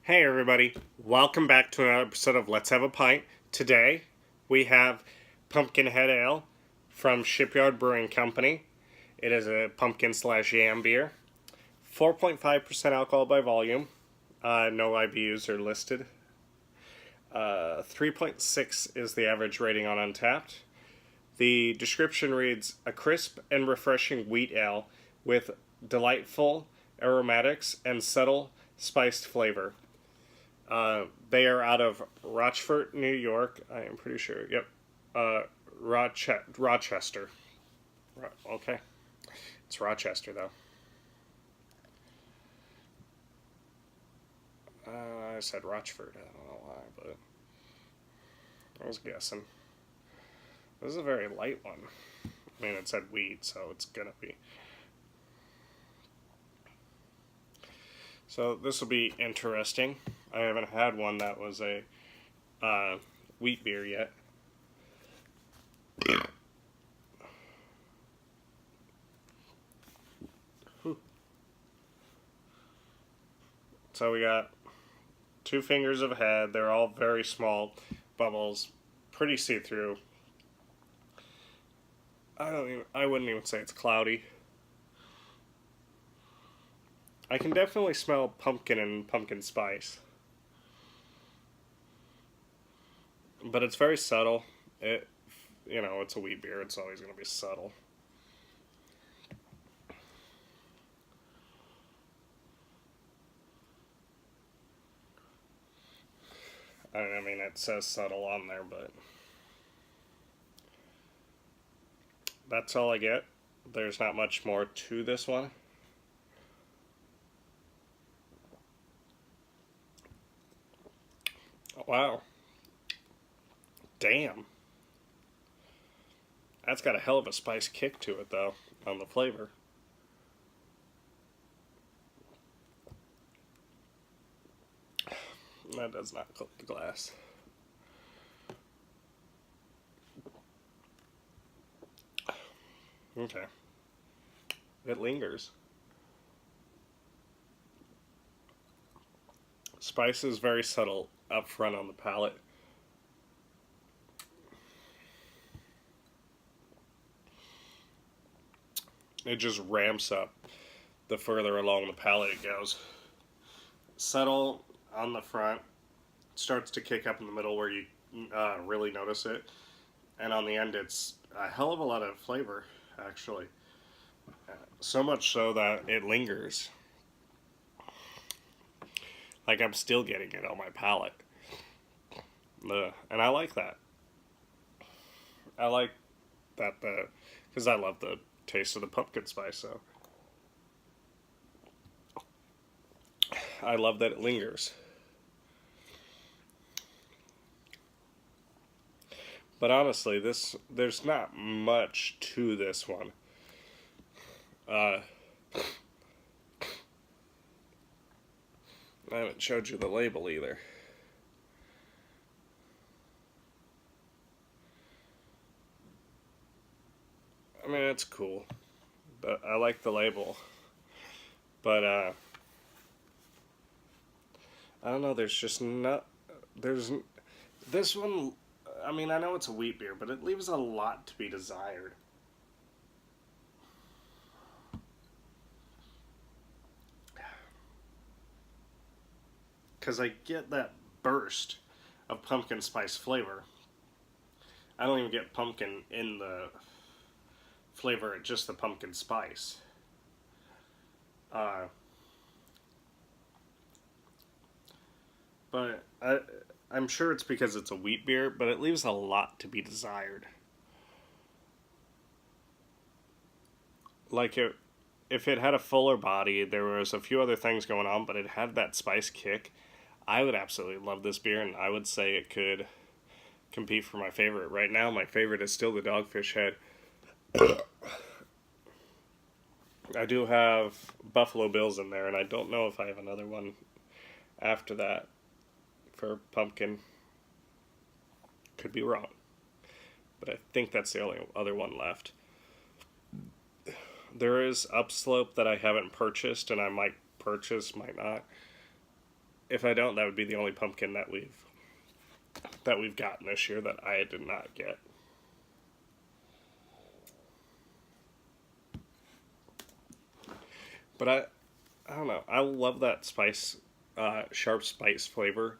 Hey everybody, welcome back to another episode of Let's Have a Pint. Today we have Pumpkinhead Ale from Shipyard Brewing Company. It is a pumpkin/yam beer. 4.5% alcohol by volume. No IBUs are listed. 3.6 is the average rating on Untappd. The description reads, a crisp and refreshing wheat ale with delightful aromatics and subtle spiced flavor. They are out of Rochford, New York. I am pretty sure. Yep. Rochester. Okay. It's Rochester, though. I said Rochford. I don't know why, but I was guessing. This is a very light one. I mean, it said wheat, so it's gonna be. So this will be interesting. I haven't had one that was a wheat beer yet. So we got 2 fingers of head. They're all very small bubbles, pretty see-through. I wouldn't even say it's cloudy. I can definitely smell pumpkin and pumpkin spice. But it's very subtle. It's a wheat beer. It's always going to be subtle. I mean, it says subtle on there, but that's all I get. There's not much more to this one. Wow. Damn. That's got a hell of a spice kick to it, though, on the flavor. That does not coat the glass. Okay. It lingers. Spice is very subtle up front on the palate. It just ramps up the further along the palate it goes. Subtle on the front, starts to kick up in the middle where you really notice it, and on the end it's a hell of a lot of flavor, actually. So much so that it lingers. Like I'm still getting it on my palate. And I like that. I like that because I love the taste of the pumpkin spice, so I love that it lingers. But honestly, there's not much to this one. I haven't showed you the label either. I mean, it's cool, but I like the label. But I don't know. There's just not. There's this one. I mean, I know it's a wheat beer, but it leaves a lot to be desired. Because I get that burst of pumpkin spice flavor. I don't even get pumpkin in the flavor, just the pumpkin spice. Uh, but I'm sure it's because it's a wheat beer, but it leaves a lot to be desired. Like if it had a fuller body, there was a few other things going on, but it had that spice kick. I would absolutely love this beer, and I would say it could compete for my favorite. Right now, my favorite is still the Dogfish Head. I do have Buffalo Bills in there, and I don't know if I have another one after that for pumpkin. Could be wrong, but I think that's the only other one left. There is Upslope that I haven't purchased, and I might purchase, might not. if I don't, that would be the only pumpkin that we've gotten this year that I did not get. But I don't know. I love that spice, sharp spice flavor,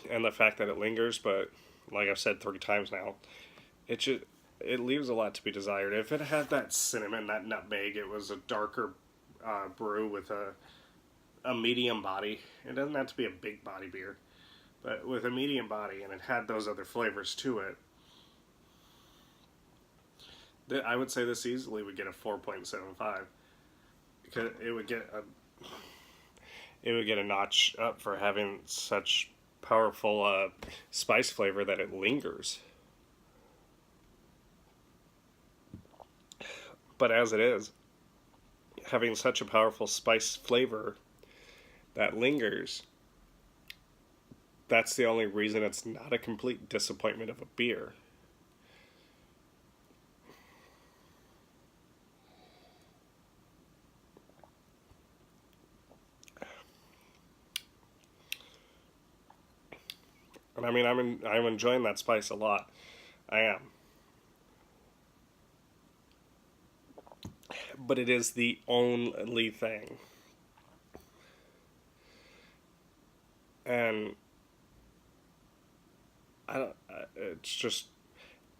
and the fact that it lingers. But like I've said 3 times now, it leaves a lot to be desired. If it had that cinnamon, that nutmeg, it was a darker brew with a medium body. It doesn't have to be a big body beer, but with a medium body, and it had those other flavors to it. I would say this easily would get a 4.75 because it would get a notch up for having such powerful spice flavor that it lingers. But as it is, having such a powerful spice flavor that lingers, that's the only reason it's not a complete disappointment of a beer. And I mean, I'm enjoying that spice a lot. I am. But it is the only thing. And it's just,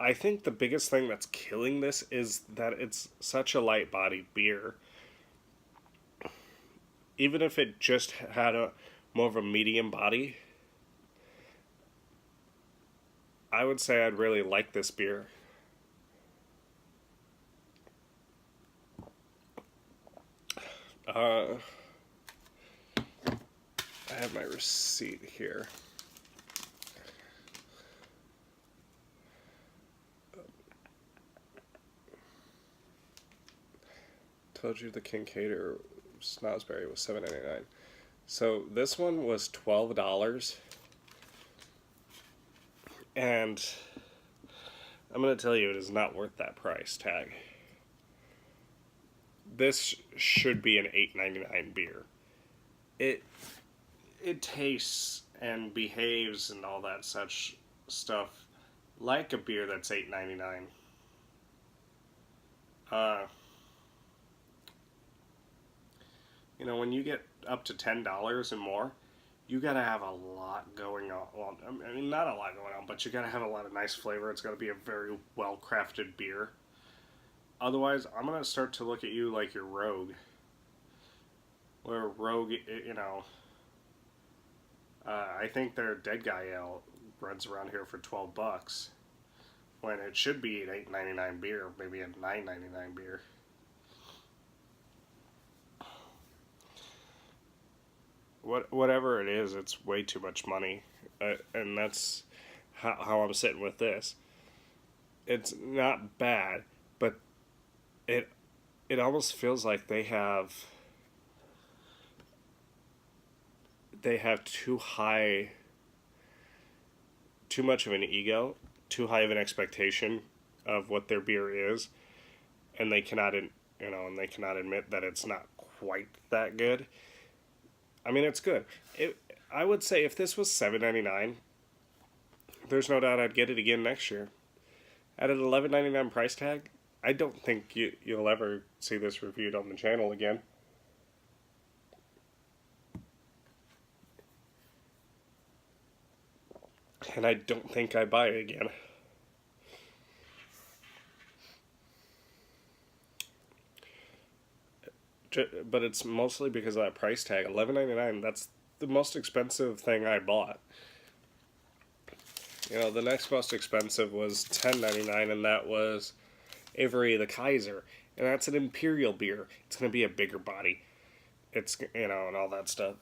I think the biggest thing that's killing this is that it's such a light-bodied beer. Even if it just had more of a medium body, I would say I'd really like this beer. I have my receipt here. Told you the Kincaid or Snosberry was $7.99. So this one was $12. And I'm going to tell you, it is not worth that price tag. This should be an $8.99 beer. It tastes and behaves and all that such stuff like a beer that's $8.99. You know, when you get up to $10 and more, you gotta have a lot going on. Well, I mean, not a lot going on, but you gotta have a lot of nice flavor. It's gotta be a very well-crafted beer. Otherwise, I'm gonna start to look at you like you're Rogue. Where Rogue, you know, I think their Dead Guy Ale runs around here for $12, when it should be an $8.99 beer, maybe a $9.99 beer. Whatever it is, it's way too much money, and that's how I'm sitting with this. It's not bad, but it almost feels like they have too much of an ego, too high of an expectation of what their beer is, and they cannot admit that it's not quite that good. I mean, it's good. I would say if this was $7.99, there's no doubt I'd get it again next year. At an $11.99 price tag, I don't think you'll ever see this reviewed on the channel again. And I don't think I'd buy it again. But it's mostly because of that price tag. $11.99, that's the most expensive thing I bought. You know, the next most expensive was $10.99, and that was Avery the Kaiser. And that's an imperial beer. It's going to be a bigger body. It's, you know, and all that stuff.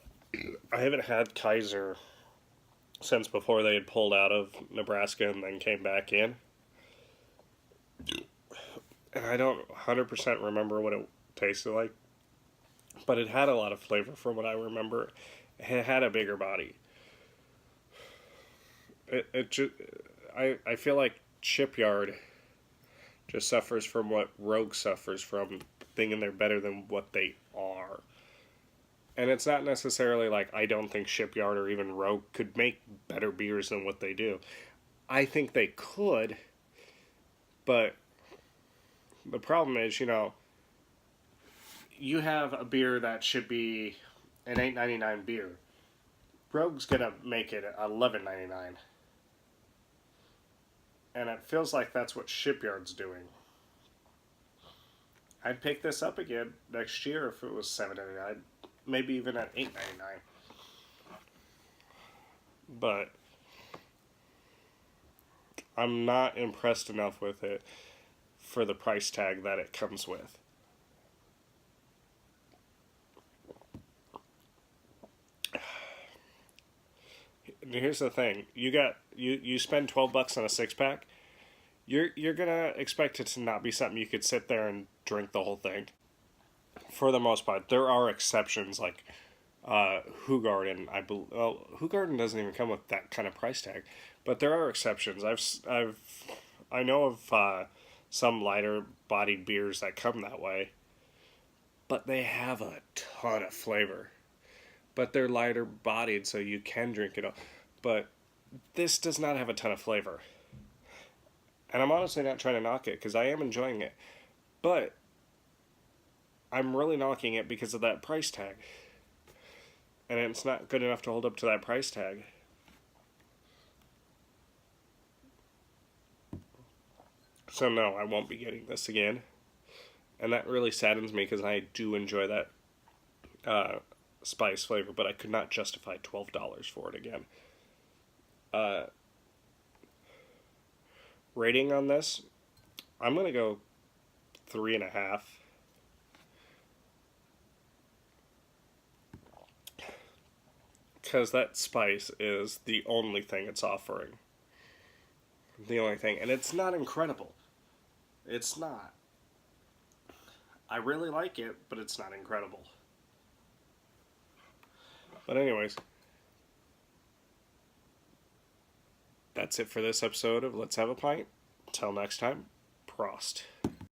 I haven't had Kaiser since before they had pulled out of Nebraska and then came back in. And I don't 100% remember what it tasted like. But it had a lot of flavor from what I remember. It had a bigger body. I feel like Shipyard just suffers from what Rogue suffers from, thinking they're better than what they are. And it's not necessarily like I don't think Shipyard or even Rogue could make better beers than what they do. I think they could, but the problem is, you have a beer that should be an $8.99 beer. Rogue's gonna make it $11.99, and it feels like that's what Shipyard's doing. I'd pick this up again next year if it was $7.99, maybe even at $8.99. But I'm not impressed enough with it for the price tag that it comes with. Here's the thing: you spend $12 on a 6-pack. You're gonna expect it to not be something you could sit there and drink the whole thing. For the most part, there are exceptions like Hoegaarden. Hoegaarden doesn't even come with that kind of price tag, but there are exceptions. I know of some lighter bodied beers that come that way, but they have a ton of flavor. But they're lighter bodied, so you can drink it all. But this does not have a ton of flavor. And I'm honestly not trying to knock it, because I am enjoying it. But I'm really knocking it because of that price tag. And it's not good enough to hold up to that price tag. So no, I won't be getting this again. And that really saddens me, because I do enjoy that spice flavor, but I could not justify $12 for it again. Rating on this, I'm going to go 3.5. Because that spice is the only thing it's offering. The only thing. And it's not incredible. It's not. I really like it, but it's not incredible. But anyways, that's it for this episode of Let's Have a Pint. Until next time, Prost.